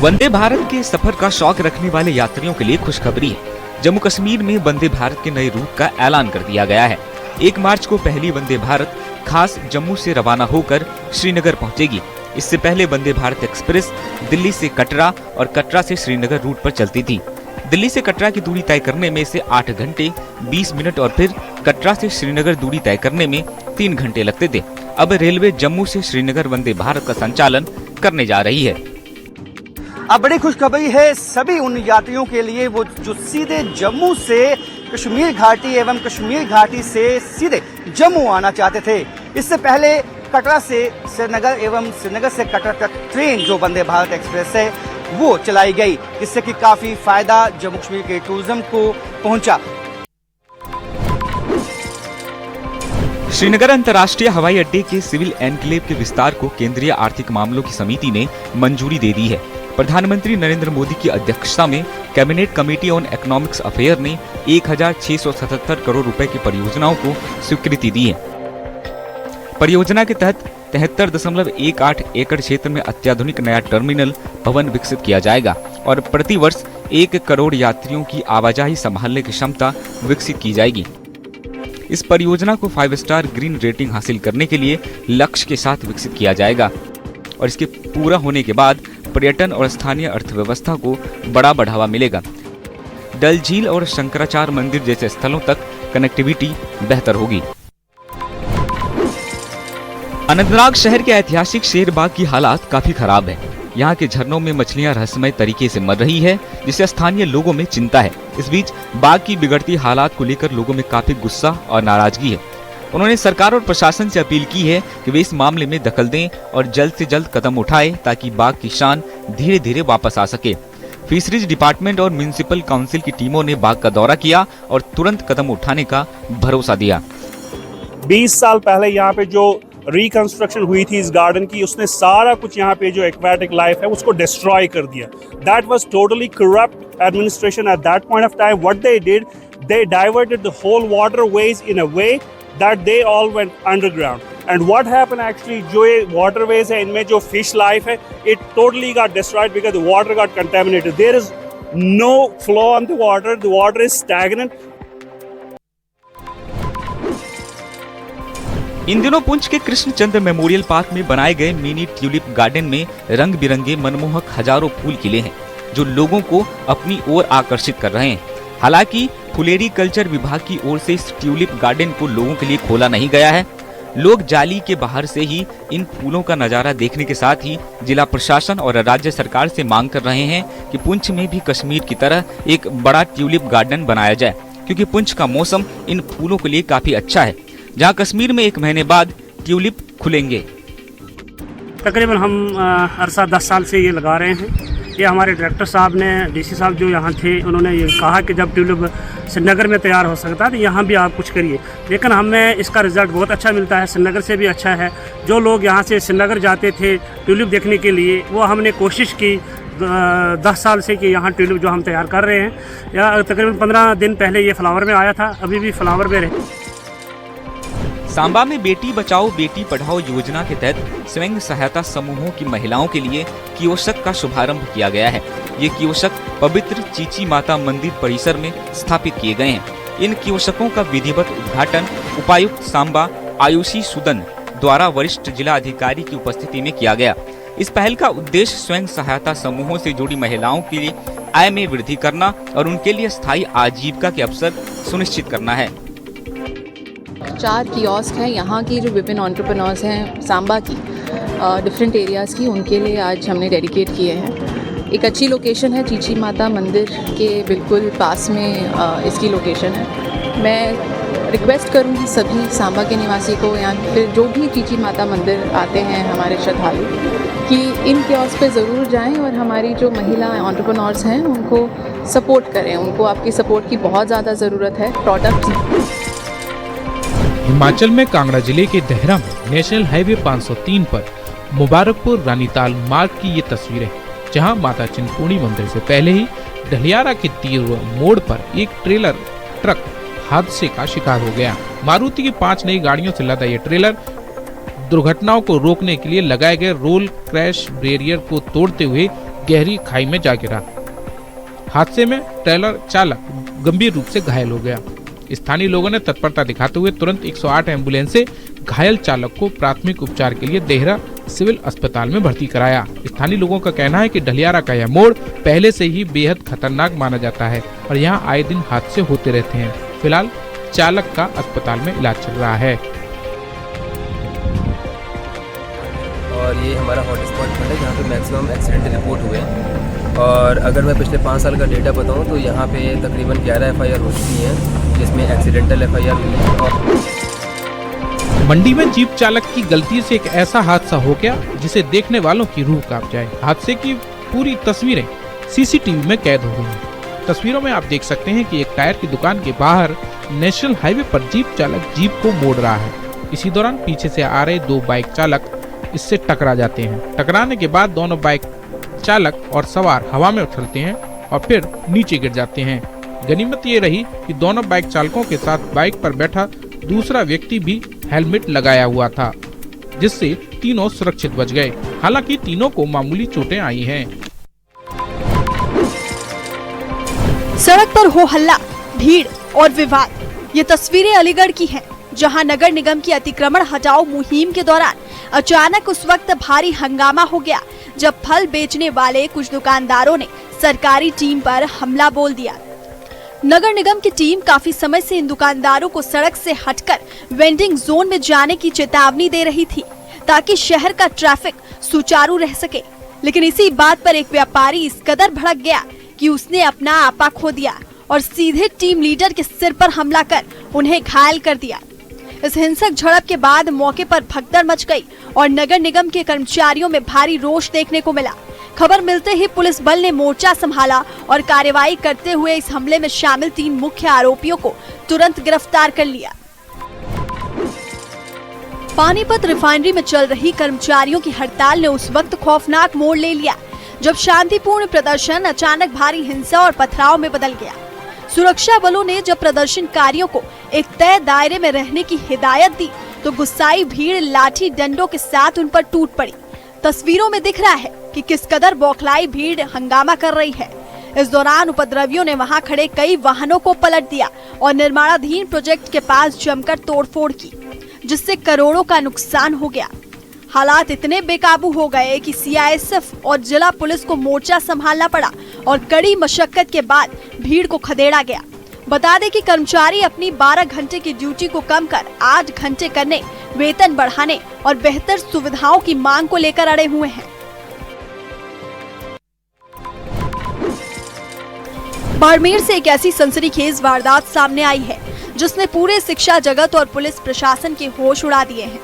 वंदे भारत के सफर का शौक रखने वाले यात्रियों के लिए खुशखबरी है। जम्मू कश्मीर में वंदे भारत के नए रूट का ऐलान कर दिया गया है। 1 मार्च को पहली वंदे भारत खास जम्मू से रवाना होकर श्रीनगर पहुंचेगी। इससे पहले वंदे भारत एक्सप्रेस दिल्ली से कटरा और कटरा से श्रीनगर रूट पर चलती थी। दिल्ली से कटरा की दूरी तय करने में इसे 8 घंटे 20 मिनट और फिर कटरा से श्रीनगर दूरी तय करने में 3 घंटे लगते थे। अब रेलवे जम्मू से श्रीनगर वंदे भारत का संचालन करने जा रही है। अब बड़ी खुशखबरी है सभी उन यात्रियों के लिए वो जो सीधे जम्मू से कश्मीर घाटी एवं कश्मीर घाटी से सीधे जम्मू आना चाहते थे। इससे पहले कटरा से श्रीनगर एवं श्रीनगर से कटरा तक ट्रेन जो वंदे भारत एक्सप्रेस है वो चलाई गई, जिससे कि काफी फायदा जम्मू कश्मीर के टूरिज्म को पहुंचा। श्रीनगर अंतर्राष्ट्रीय हवाई अड्डे के सिविल एनक्लेव के विस्तार को केंद्रीय आर्थिक मामलों की समिति ने मंजूरी दे दी है। प्रधानमंत्री नरेंद्र मोदी की अध्यक्षता में cabinet committee on economics affair ने 1677 करोड़ रुपए की परियोजनाओं को स्वीकृति दी है। परियोजना के तहत 73.18 एकड़ क्षेत्र में अत्याधुनिक नया टर्मिनल भवन विकसित किया जाएगा और प्रति वर्ष 1 करोड़ यात्रियों की आवाजाही संभालने की क्षमता विकसित की जाएगी। इस परियोजना को 5 स्टार ग्रीन रेटिंग हासिल करने के लिए लक्ष्य के साथ विकसित किया जाएगा और इसके पूरा होने के बाद पर्यटन और स्थानीय अर्थव्यवस्था को बड़ा बढ़ावा मिलेगा। डल झील और शंकराचार्य मंदिर जैसे स्थलों तक कनेक्टिविटी बेहतर होगी। अनंतनाग शहर के ऐतिहासिक शेर बाग की हालात काफी खराब है। यहाँ के झरनों में मछलियां रहस्यमय तरीके से मर रही है, जिससे स्थानीय लोगों में चिंता है। इस बीच बाग की बिगड़ती हालात को लेकर लोगों में काफी गुस्सा और नाराजगी है। उन्होंने सरकार और प्रशासन से अपील की है कि वे इस मामले में दखल दें और जल्द से जल्द कदम उठाएं ताकि बाग की शान धीरे धीरे वापस आ सके। फिशरीज डिपार्टमेंट और म्युनिसिपल काउंसिल की टीमों ने बाग का दौरा किया और तुरंत कदम उठाने का भरोसा दिया। 20 साल पहले यहाँ पे जो रिकंस्ट्रक्शन हुई थी इस गार्डन की, उसने सारा कुछ यहाँ पे जो एक्वेटिक लाइफ है उसको डिस्ट्रॉय कर दिया। That was totally corrupt administration at that point of time. What they did, they diverted the whole waterways in a way that they all went underground. And what happened actually, जो ये waterways है इनमें जो fish life है it totally got destroyed because the water got contaminated. There is no flow on the water is stagnant. इन दिनों पुंछ के Krishnachandra memorial park में बनाए गए मिनी ट्यूलिप गार्डन में रंग बिरंगे मनमोहक हजारों फूल खिले हैं, जो लोगों को अपनी ओर आकर्षित कर रहे हैं। हालांकि फुलेरी कल्चर विभाग की ओर से इस ट्यूलिप गार्डन को लोगों के लिए खोला नहीं गया है। लोग जाली के बाहर से ही इन फूलों का नजारा देखने के साथ ही जिला प्रशासन और राज्य सरकार से मांग कर रहे हैं कि पुंछ में भी कश्मीर की तरह एक बड़ा ट्यूलिप गार्डन बनाया जाए, क्योंकि पुंछ का मौसम इन फूलों के लिए काफी अच्छा है, जहां कश्मीर में 1 महीने बाद ट्यूलिप खुलेंगे। तकरीबन हम अरसा 10 साल से ये लगा रहे हैं। ये हमारे डायरेक्टर साहब ने, डीसी साहब जो यहाँ थे, उन्होंने ये कहा कि जब ट्यूलिप श्रीनगर में तैयार हो सकता है तो यहाँ भी आप कुछ करिए। लेकिन हमें इसका रिजल्ट बहुत अच्छा मिलता है, श्रीनगर से भी अच्छा है। जो लोग यहाँ से श्रीनगर जाते थे ट्यूलिप देखने के लिए, वो हमने कोशिश की 10 साल से कि यहाँ ट्यूलिप जो हम तैयार कर रहे हैं, या तकरीबन 15 दिन पहले ये फ्लावर में आया था, अभी भी फ्लावर में रहे। सांबा में बेटी बचाओ बेटी पढ़ाओ योजना के तहत स्वयं सहायता समूहों की महिलाओं के लिए कियोस्क का शुभारंभ किया गया है। ये कियोस्क पवित्र चीची माता मंदिर परिसर में स्थापित किए गए हैं। इन कियोस्कों का विधिवत उद्घाटन उपायुक्त सांबा आयुषी सुदन द्वारा वरिष्ठ जिला अधिकारी की उपस्थिति में किया गया। इस पहल का उद्देश्य स्वयं सहायता समूहों से जुड़ी महिलाओं के लिए आय में वृद्धि करना और उनके लिए स्थायी आजीविका के अवसर सुनिश्चित करना है। 4 कियोस्क हैं यहाँ की, जो विभिन्न एंटरप्रेन्योर्स हैं सांबा की, डिफरेंट एरियाज़ की, उनके लिए आज हमने डेडिकेट किए हैं। एक अच्छी लोकेशन है, चीची माता मंदिर के बिल्कुल पास में इसकी लोकेशन है। मैं रिक्वेस्ट करूँगी सभी सांबा के निवासी को या फिर जो भी चीची माता मंदिर आते हैं हमारे श्रद्धालु, कि इन कियोस्क पे ज़रूर जाएं और हमारी जो महिला एंटरप्रेन्योर्स हैं उनको सपोर्ट करें। उनको आपकी सपोर्ट की बहुत ज़्यादा ज़रूरत है। प्रोडक्ट हिमाचल में कांगड़ा जिले के देहरा में नेशनल हाईवे 503 पर मुबारकपुर रानीताल मार्ग की ये तस्वीरें, जहां माता चिंतपूर्णी मंदिर से पहले ही ढलियारा के तीर मोड़ पर एक ट्रेलर ट्रक हादसे का शिकार हो गया। मारुति की 5 नई गाड़ियों से लदा ये ट्रेलर दुर्घटनाओं को रोकने के लिए लगाए गए रोल क्रैश बैरियर को तोड़ते हुए गहरी खाई में जा गिरा। हादसे में ट्रेलर चालक गंभीर रूप से घायल हो गया। स्थानीय लोगों ने तत्परता दिखाते हुए तुरंत 108 एम्बुलेंस से घायल चालक को प्राथमिक उपचार के लिए देहरा सिविल अस्पताल में भर्ती कराया। स्थानीय लोगों का कहना है कि ढलियारा का यह मोड़ पहले से ही बेहद खतरनाक माना जाता है और यहाँ आए दिन हादसे होते रहते हैं। फिलहाल चालक का अस्पताल में इलाज चल रहा है। और ये हमारा हॉटस्पॉट है जहाँ पे मैक्सिमम एक्सीडेंट रिपोर्ट हुए हैं। और अगर मैं पिछले 5 साल का डेटा बताऊँ तो यहाँ पे तकरीबन 11 FIR हो चुकी हैं, जिसमें एक्सीडेंटल FIR हुई है। और मंडी में जीप चालक की गलती से एक ऐसा हादसा हो गया जिसे देखने वालों की रूह कांप जाए। हादसे की पूरी तस्वीरें CCTV में कैद हो गई हैं। तस्वीरों में आप देख सकते हैं कि एक टायर की दुकान के बाहर नेशनल हाईवे पर जीप चालक जीप को मोड़ रहा है। इसी दौरान पीछे से आ रहे 2 बाइक चालक इससे टकरा जाते हैं। टकराने के बाद दोनों बाइक चालक और सवार हवा में उछलते हैं और फिर नीचे गिर जाते हैं। गनीमत ये रही कि दोनों बाइक चालकों के साथ बाइक पर बैठा दूसरा व्यक्ति भी हेलमेट लगाया हुआ था, जिससे तीनों सुरक्षित बच गए। हालांकि तीनों को मामूली चोटें आई हैं। सड़क पर हो हल्ला, भीड़ और विवाद। ये तस्वीरें अलीगढ़ की हैं, जहां नगर निगम की अतिक्रमण हटाओ मुहिम के दौरान अचानक उस वक्त भारी हंगामा हो गया जब फल बेचने वाले कुछ दुकानदारों ने सरकारी टीम पर हमला बोल दिया। नगर निगम की टीम काफी समय से इन दुकानदारों को सड़क से हटकर वेंडिंग जोन में जाने की चेतावनी दे रही थी ताकि शहर का ट्रैफिक सुचारू रह सके। लेकिन इसी बात पर एक व्यापारी इस कदर भड़क गया कि उसने अपना आपा खो दिया और सीधे टीम लीडर के सिर पर हमला कर उन्हें घायल कर दिया। इस हिंसक झड़प के बाद मौके पर भगदड़ मच गई और नगर निगम के कर्मचारियों में भारी रोष देखने को मिला। खबर मिलते ही पुलिस बल ने मोर्चा संभाला और कार्रवाई करते हुए इस हमले में शामिल 3 मुख्य आरोपियों को तुरंत गिरफ्तार कर लिया। पानीपत रिफाइनरी में चल रही कर्मचारियों की हड़ताल ने उस वक्त खौफनाक मोड़ ले लिया जब शांतिपूर्ण प्रदर्शन अचानक भारी हिंसा और पथराव में बदल गया। सुरक्षा बलों ने जब प्रदर्शनकारियों को एक तय दायरे में रहने की हिदायत दी तो गुस्साई भीड़ लाठी डंडों के साथ उन पर टूट पड़ी। तस्वीरों में दिख रहा है कि किस कदर बौखलाई भीड़ हंगामा कर रही है। इस दौरान उपद्रवियों ने वहां खड़े कई वाहनों को पलट दिया और निर्माणाधीन प्रोजेक्ट के पास जमकर तोड़फोड़ की, जिससे करोड़ों का नुकसान हो गया। हालात इतने बेकाबू हो गए कि CISF और जिला पुलिस को मोर्चा संभालना पड़ा और कड़ी मशक्कत के बाद भीड़ को खदेड़ा गया। बता दें कि कर्मचारी अपनी 12 घंटे की ड्यूटी को कम कर 8 घंटे करने, वेतन बढ़ाने और बेहतर सुविधाओं की मांग को लेकर अड़े हुए हैं। बाड़मेर से एक ऐसी सनसनीखेज वारदात सामने आई है जिसने पूरे शिक्षा जगत और पुलिस प्रशासन के होश उड़ा दिए हैं।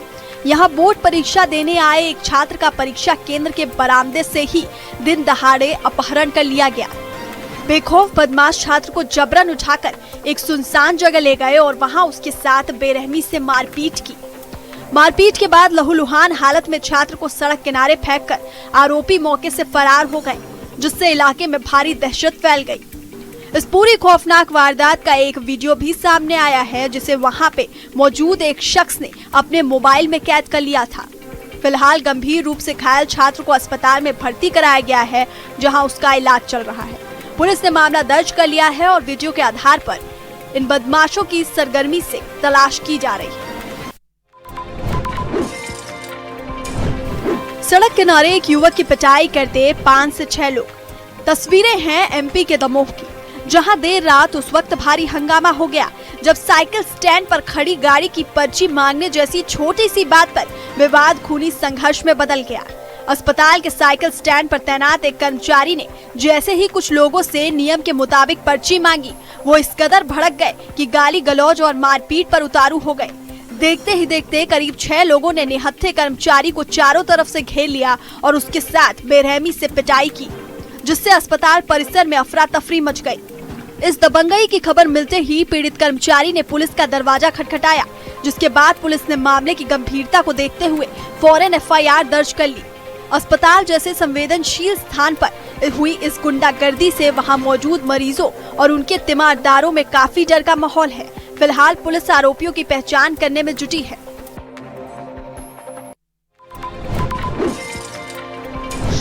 यहाँ बोर्ड परीक्षा देने आए एक छात्र का परीक्षा केंद्र के बरामदे से ही दिन दहाड़े अपहरण कर लिया गया। बेखौफ बदमाश छात्र को जबरन उठाकर एक सुनसान जगह ले गए और वहां उसके साथ बेरहमी से मारपीट की। मारपीट के बाद लहूलुहान हालत में छात्र को सड़क किनारे फेंककर आरोपी मौके से फरार हो गए, जिससे इलाके में भारी दहशत फैल गई। इस पूरी खौफनाक वारदात का एक वीडियो भी सामने आया है, जिसे वहां पे मौजूद एक शख्स ने अपने मोबाइल में कैद कर लिया था। फिलहाल गंभीर रूप से घायल छात्र को अस्पताल में भर्ती कराया गया है, जहां उसका इलाज चल रहा है। पुलिस ने मामला दर्ज कर लिया है और वीडियो के आधार पर इन बदमाशों की सरगर्मी से तलाश की जा रही है। सड़क किनारे एक युवक की पिटाई करते 5 से 6 लोग। तस्वीरें हैं MP के दमोह की, जहां देर रात उस वक्त भारी हंगामा हो गया जब साइकिल स्टैंड पर खड़ी गाड़ी की पर्ची मांगने जैसी छोटी सी बात पर विवाद खूनी संघर्ष में बदल गया। अस्पताल के साइकिल स्टैंड पर तैनात एक कर्मचारी ने जैसे ही कुछ लोगों से नियम के मुताबिक पर्ची मांगी, वो इस कदर भड़क गए कि गाली गलौज और मारपीट पर उतारू हो गए। देखते ही देखते करीब 6 लोगों ने निहत्थे कर्मचारी को चारों तरफ से घेर लिया और उसके साथ बेरहमी से पिटाई की, जिससे अस्पताल परिसर में अफरा तफरी मच गई। इस दबंगई की खबर मिलते ही पीड़ित कर्मचारी ने पुलिस का दरवाजा खटखटाया, जिसके बाद पुलिस ने मामले की गंभीरता को देखते हुए फौरन FIR दर्ज कर ली। अस्पताल जैसे संवेदनशील स्थान पर हुई इस गुंडागर्दी से वहां मौजूद मरीजों और उनके तीमारदारों में काफी डर का माहौल है। फिलहाल पुलिस आरोपियों की पहचान करने में जुटी है।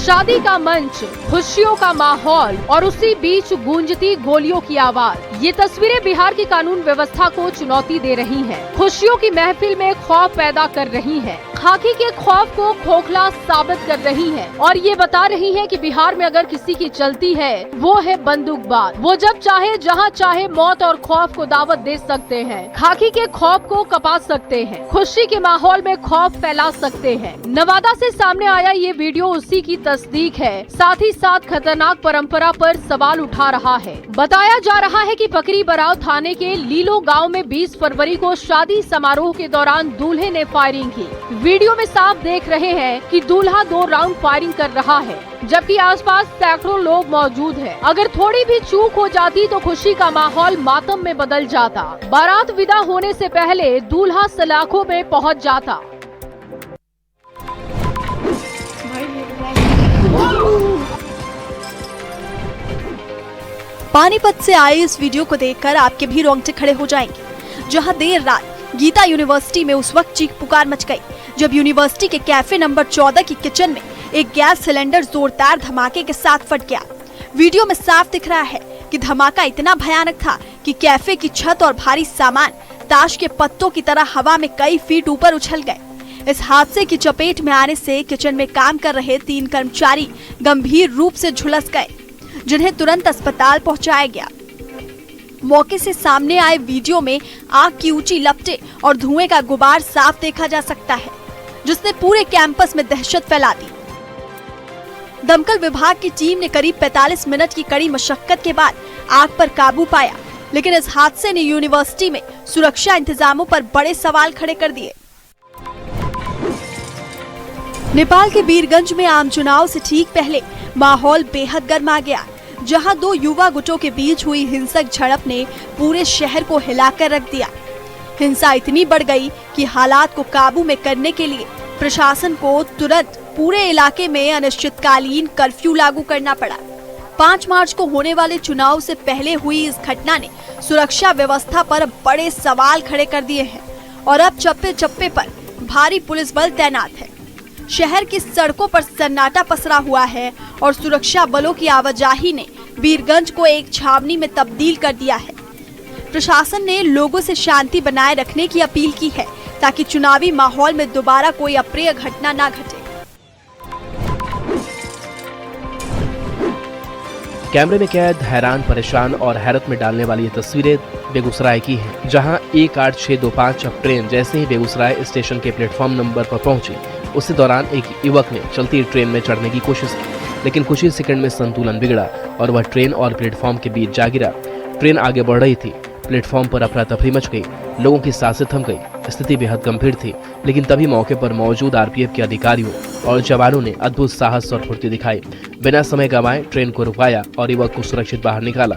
शादी का मंच, खुशियों का माहौल और उसी बीच गूंजती गोलियों की आवाज। ये तस्वीरें बिहार की कानून व्यवस्था को चुनौती दे रही हैं। खुशियों की महफिल में खौफ पैदा कर रही हैं। खाकी के खौफ को खोखला साबित कर रही है और ये बता रही है कि बिहार में अगर किसी की चलती है वो है बंदूकबाज। वो जब चाहे जहां चाहे मौत और खौफ को दावत दे सकते हैं। खाकी के खौफ को कपा सकते हैं, खुशी के माहौल में खौफ फैला सकते हैं। नवादा से सामने आया ये वीडियो उसी की तस्दीक है। साथ ही साथ खतरनाक परंपरा पर सवाल उठा रहा है। बताया जा रहा है कि पकरी बराव थाने के लीलो गाँव में 20 फरवरी को शादी समारोह के दौरान दूल्हे ने फायरिंग की। वीडियो में साफ देख रहे हैं कि दूल्हा 2 राउंड फायरिंग कर रहा है, जबकि आसपास सैकड़ों लोग मौजूद हैं। अगर थोड़ी भी चूक हो जाती तो खुशी का माहौल मातम में बदल जाता। बारात विदा होने से पहले दूल्हा सलाखों में पहुंच जाता। पानीपत से आए इस वीडियो को देखकर आपके भी रोंगटे खड़े हो जाएंगे, जहां देर रात गीता यूनिवर्सिटी में उस वक्त चीख पुकार मच गई जब यूनिवर्सिटी के कैफे नंबर 14 की किचन में एक गैस सिलेंडर जोरदार धमाके के साथ फट गया। वीडियो में साफ दिख रहा है कि धमाका इतना भयानक था कि कैफे की छत और भारी सामान ताश के पत्तों की तरह हवा में कई फीट ऊपर उछल गए। इस हादसे की चपेट में आने से किचन में काम कर रहे 3 कर्मचारी गंभीर रूप से झुलस गए, जिन्हें तुरंत अस्पताल पहुंचाया गया। मौके से सामने आए वीडियो में आग की ऊंची लपटें और धुएं का गुबार साफ देखा जा सकता है, जिसने पूरे कैंपस में दहशत फैला दी। दमकल विभाग की टीम ने करीब 45 मिनट की कड़ी मशक्कत के बाद आग पर काबू पाया, लेकिन इस हादसे ने यूनिवर्सिटी में सुरक्षा इंतजामों पर बड़े सवाल खड़े कर दिए। नेपाल के वीरगंज में आम चुनाव से ठीक पहले माहौल बेहद गर्मा गया, जहां 2 युवा गुटों के बीच हुई हिंसक झड़प ने पूरे शहर को हिलाकर रख दिया। हिंसा इतनी बढ़ गई कि हालात को काबू में करने के लिए प्रशासन को तुरंत पूरे इलाके में अनिश्चितकालीन कर्फ्यू लागू करना पड़ा। 5 मार्च को होने वाले चुनाव से पहले हुई इस घटना ने सुरक्षा व्यवस्था पर बड़े सवाल खड़े कर दिए हैं और अब चप्पे चप्पे पर भारी पुलिस बल तैनात है। शहर की सड़कों पर सन्नाटा पसरा हुआ है और सुरक्षा बलों की आवाजाही ने वीरगंज को एक छावनी में तब्दील कर दिया है। प्रशासन ने लोगों से शांति बनाए रखने की अपील की है ताकि चुनावी माहौल में दोबारा कोई अप्रिय घटना न घटे। कैमरे में कैद हैरान, परेशान और हैरत में डालने वाली ये तस्वीरें बेगूसराय की हैं, जहां 18625 अब ट्रेन जैसे ही बेगूसराय स्टेशन के प्लेटफॉर्म नंबर पर पहुंची, उसी दौरान एक युवक ने चलती ट्रेन में चढ़ने की कोशिश की, लेकिन कुछ ही सेकंड में संतुलन बिगड़ा और वह ट्रेन और प्लेटफॉर्म के बीच जा गिरा। ट्रेन आगे बढ़ रही थी, प्लेटफॉर्म पर अफरा तफरी मच गई, लोगों की सांसें थम गई। स्थिति बेहद गंभीर थी, लेकिन तभी मौके पर मौजूद आरपीएफ के अधिकारियों और जवानों ने अद्भुत साहस और फुर्ती दिखाई। बिना समय गंवाए ट्रेन को रुकवाया और युवक को सुरक्षित बाहर निकाला।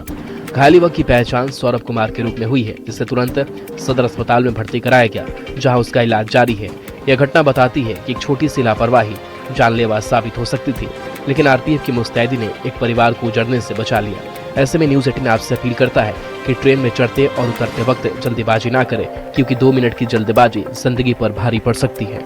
घायल युवक की पहचान सौरभ कुमार के रूप में हुई है, जिसे तुरंत सदर अस्पताल में भर्ती कराया गया, जहां उसका इलाज जारी है। यह घटना बताती है कि एक छोटी सी लापरवाही जानलेवा साबित हो सकती थी, लेकिन आरपीएफ की मुस्तैदी ने एक परिवार को उजड़ने से बचा लिया। ऐसे में न्यूज़ 18 आपसे अपील करता है कि ट्रेन में चढ़ते और उतरते वक्त जल्दीबाजी ना करें, क्योंकि 2 मिनट की जल्दबाजी जिंदगी पर भारी पड़ सकती है।